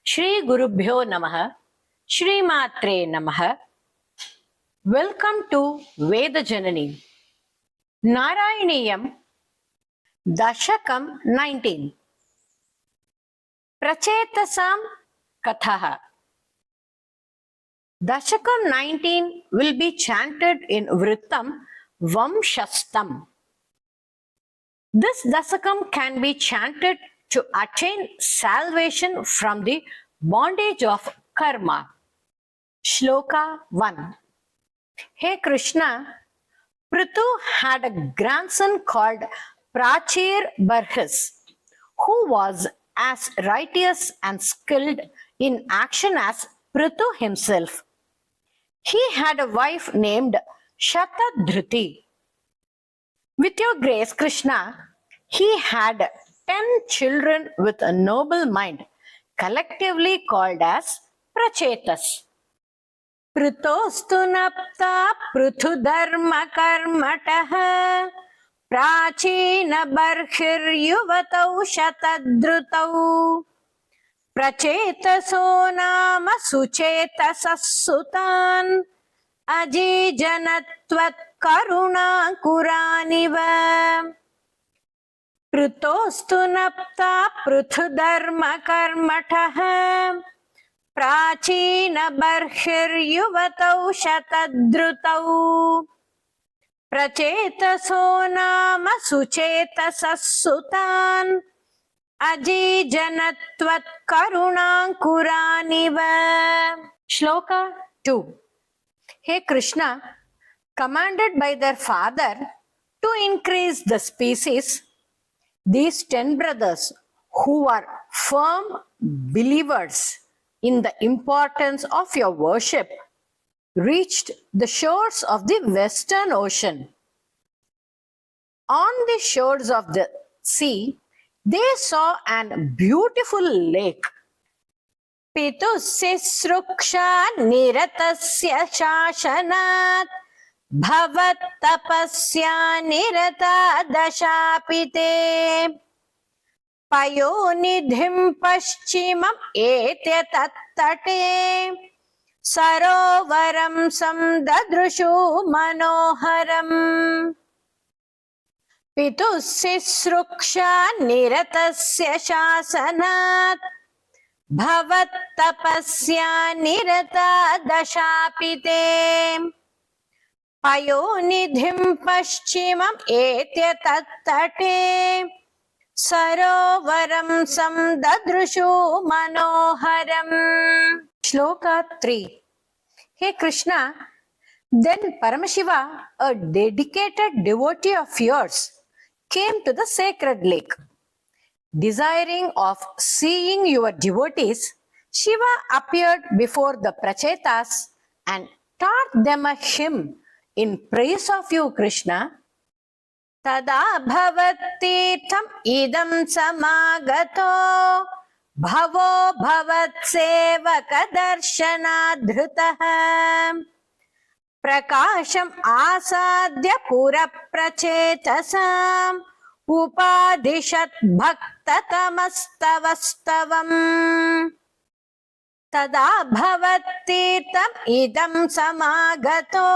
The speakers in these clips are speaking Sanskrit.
Shri Gurubhyo Namaha, Shri Matre Namaha. Welcome to Veda Janani. Narayaniyam, Dashakam 19. Prachetasam Kathaha. Dashakam 19 will be chanted in Vrittam Vamshastam. This Dasakam can be chanted to attain salvation from the bondage of karma. Shloka 1. Hey Krishna, Prithu had a grandson called Prachir Barhis, who was as righteous and skilled in action as Prithu himself. He had a wife named Shatadhruti. With your grace, Krishna, he had 10 children with a noble mind, collectively called as Prachetas. Prithostu napta prithudharma karmatah prachina barhiryuvatau shatadhrutau prachetaso nama suchetasassutan ajijanatvat karuna kuraniva. Prithostu napta prithudharma karmatah Prachina barhiryuvatau shatadhrutau Prachetaso nama suchetasassutan ajijanatvat karunankuraniva. Shloka 2. Hey Krishna, commanded by their father to increase the species, these 10 brothers who are firm believers in the importance of your worship reached the shores of the Western Ocean. On the shores of the sea, they saw an beautiful lake. Pitusya sruksha niratasya shashanat bhavat tapasya nirata dashapite Payonidhim paschimam etya tattate sarovaram samdadrushu manoharam. Pitusya sruksha niratasya shasanat bhavat tapasya nirata dashapite Payonidhim paschimam etya tattate Sarovaram samdadrushu manoharam. Shloka 3. Hey Krishna, then Paramashiva, a dedicated devotee of yours, came to the sacred lake. Desiring of seeing your devotees, Shiva appeared before the Prachetas and taught them a hymn in praise of you, Krishna. Tada bhavattirtham idam samagato bhavo bhavatsevaka darshanadhrutah prakasham asadya pura prachetasam upadishat bhaktatamastavam. Tada bhavattirtham idam samagato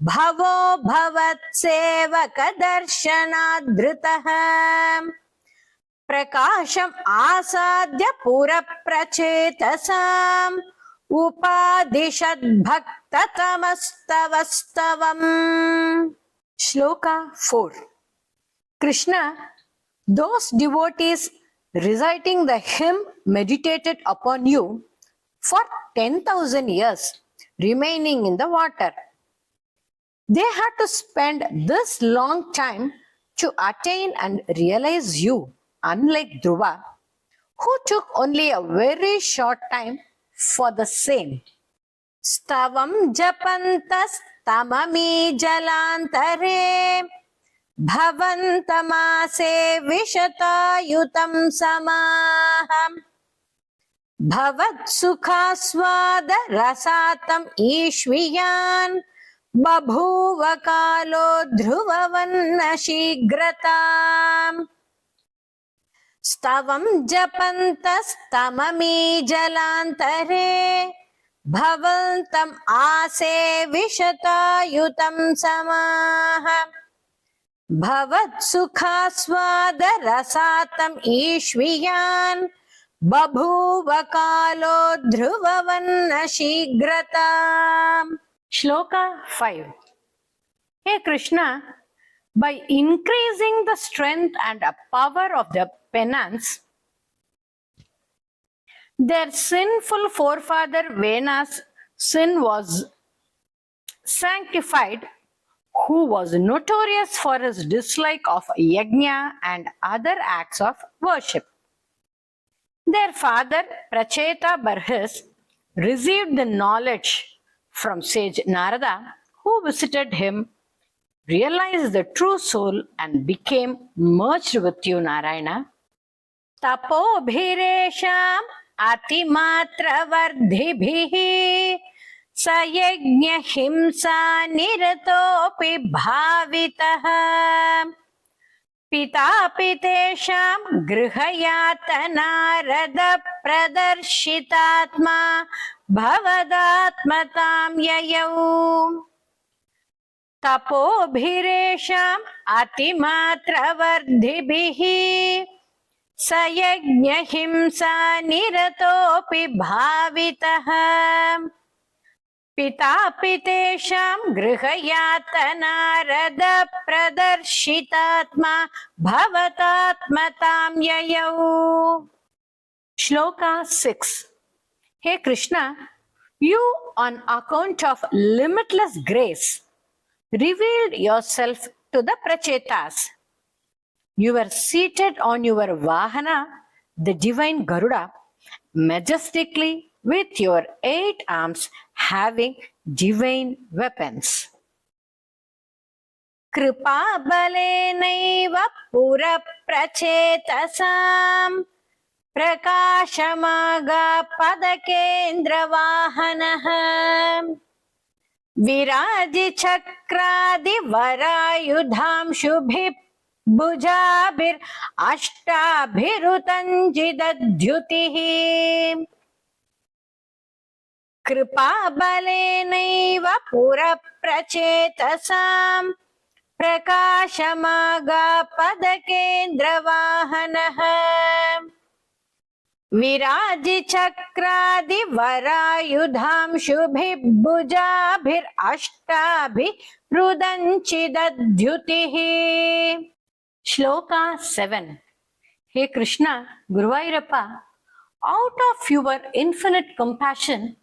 Bhavo bhavat sevaka darshanadhrutah prakasham asadya pura prachetasam upadishat bhaktatamastavam. Shloka 4. Krishna, those devotees reciting the hymn meditated upon you for 10,000 years, remaining in the water. They had to spend this long time to attain and realize you, unlike Dhruva, who took only a very short time for the same. Stavam japantas tamami jalantare bhavantamase vishatayutam samaham bhavat sukhasvada rasatam ishviyan Babhuva kalo dhruvavanna shigratam. स्तवं जपन्तस्तममी जलान्तरे भवन्तम् आसे विशतायुतं समाः भवत्सुखास्वादरसातम् ईश्वियान् बभूव कालो ध्रुववन्न शीघ्रताम्. Shloka 5. Hey Krishna, by increasing the strength and power of the penance, their sinful forefather Vena's sin was sanctified, who was notorious for his dislike of yajna and other acts of worship. Their father, Pracheta Barhis, received the knowledge from sage Narada, who visited him, realized the true soul, and became merged with you, Narayana. Tapobhiresham atimatravarddhibhihi sayajna himsa niratopi bhavitah पितापि तेषां गृहयातनारद प्रदर्शितात्मा भवदात्मतां ययौ तपोभिरेषाम् अतिमात्रवर्धिभिः स यज्ञहिंसा निरतोऽपि भावितः पितापि तेषां गृहयातनारद प्रदर्शितात्मा भवतात्मतां ययौ. Shloka 6. Hey Krishna, you on account of limitless grace revealed yourself to the Prachetas. You were seated on your Vahana, the divine Garuda, majestically with your 8 arms having divine weapons. Kripa balenaiva pura prachetasam prakashamaga padakendra vahanah viraji chakradi varayudham shubhi bhujabhir ashtabhirutanjidadhyutihi कृपाबलेनैव पुरप्रचेतसां प्रकाशमागापदकेन्द्रवाहनः विराजिचक्रादिवरायुधांशुभिर्भुजाभिरष्टाभिरुदञ्चिदद्युतिः. Shloka 7. Hey Krishna, Guruvayurappa, out of your infinite compassion,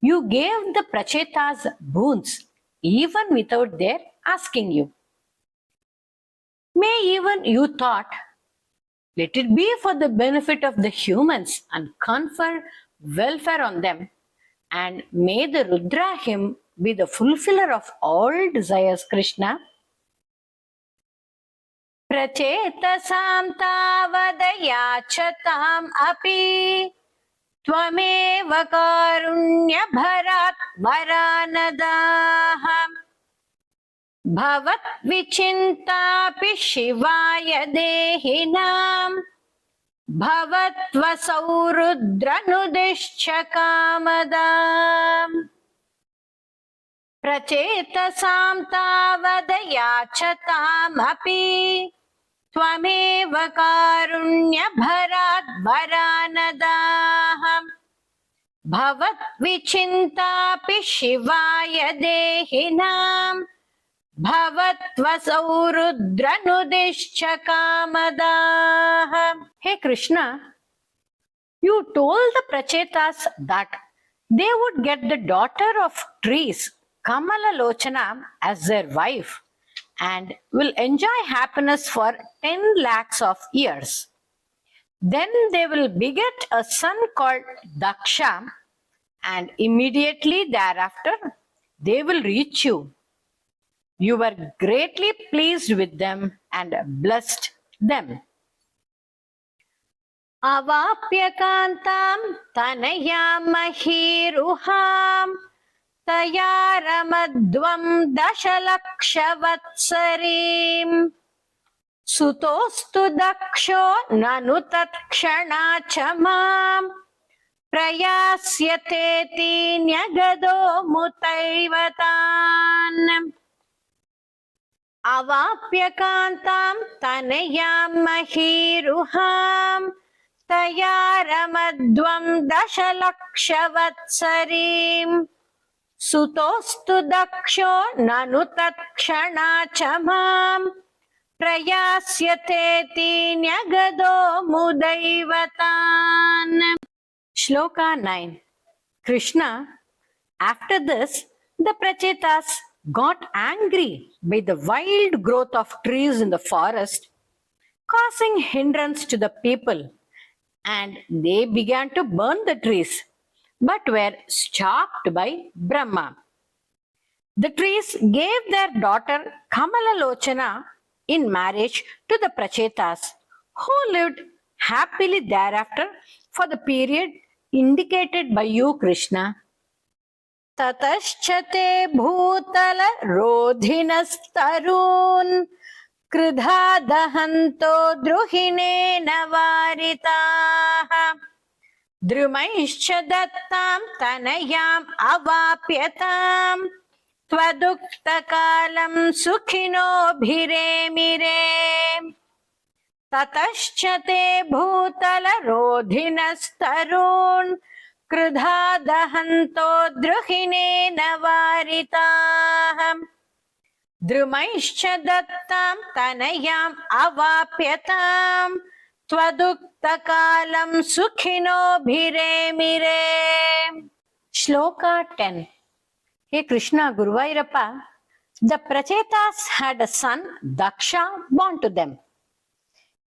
you gave the Prachetas boons even without their asking you. May even you thought, let it be for the benefit of the humans and confer welfare on them, and may the Rudra hymn be the fulfiller of all desires, Krishna. Prachetasam tavadayachatam api त्वमेव कारुण्यभरात् वरानदाः भवद्विचिन्तापि शिवाय देहिनां भवत्वसौ रुद्रनुदिश्च कामदाम् प्रचेतसां तावदयाचतामपि त्वमेव कारुण्यभरात् वरानदाः भवद्विचिन्तापि शिवाय देहिनां भवत्वसौ रुद्रनुदिश्च कामदाः. Hey Krishna, you told the Prachetas that they would get the daughter of trees, Kamala Lochana, as their wife and will enjoy happiness for 10 lakhs of years. Then they will beget a son called Daksha, and immediately thereafter they will reach you. You were greatly pleased with them and blessed them. Avapya kantam tanayam mahiruham तयारमध्वं दशलक्षवत्सरीं सुतोऽस्तु दक्षो ननु तत्क्षणाच्च माम् प्रयास्यतेति न्यगदो मुतैव तान् अवाप्य कान्तां तनयां महीरुहां तया रमध्वं दशलक्षवत्सरीम् सुतोऽस्तु दक्षो ननु तत्क्षणाच्च माम् प्रयास्यतेति न्यगदो मुदैव तान्. Shloka 9. Krishna, after this, the Prachetas got angry by the wild growth of trees in the forest, causing hindrance to the people, and they began to burn the trees, but were stopped by Brahma. The trees gave their daughter Kamalalochana in marriage to the Prachetas, who lived happily thereafter for the period indicated by you, Krishna. Tatashchate bhutala rodhinastarun kridha dahanto druhine navaritaha drumaischa dattam tanayam avapyatam त्वदुक्तकालं सुखिनो भिरेमिरे ततश्च ते भूतलरोधिनस्तरून् कृधा दहन्तो द्रुहिणेन वारिताः द्रुमैश्च दत्तां तनयाम् अवाप्यतां त्वदुक्तकालं सुखिनो भिरेमिरे. Shloka 10. Hey Krishna, Guruvairappa, the Prachetas had a son, Daksha, born to them.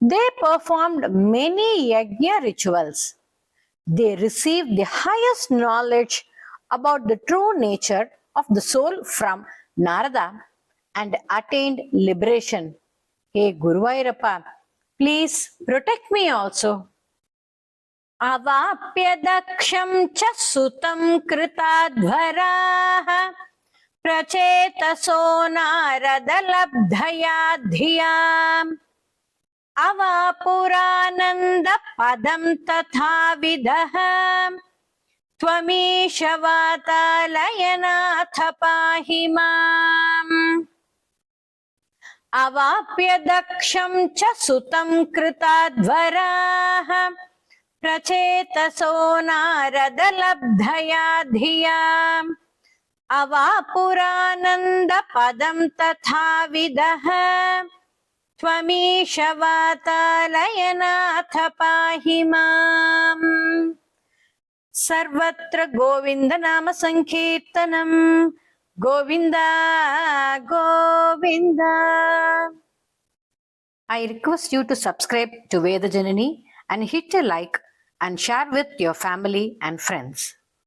They performed many yajna rituals. They received the highest knowledge about the true nature of the soul from Narada and attained liberation. Hey Guruvairappa, please protect me also. अवाप्य दक्षं च सुतं कृताध्वराः प्रचेतसो नारदलब्धया धियाम् अवापुरानन्दपदं तथाविदः त्वमीश वातालयनाथ पाहि माम्. अवाप्य दक्षं च सुतं कृताध्वराः प्रचेतसो नारदलब्धया धियाम् अवापुरानन्दपदं तथाविदः त्वमीश वातालयनाथ पाहि माम्. सर्वत्र गोविन्द नाम संकीर्तनम् Govinda Govinda. I request you to subscribe to Veda Janani and hit a like and share with your family and friends.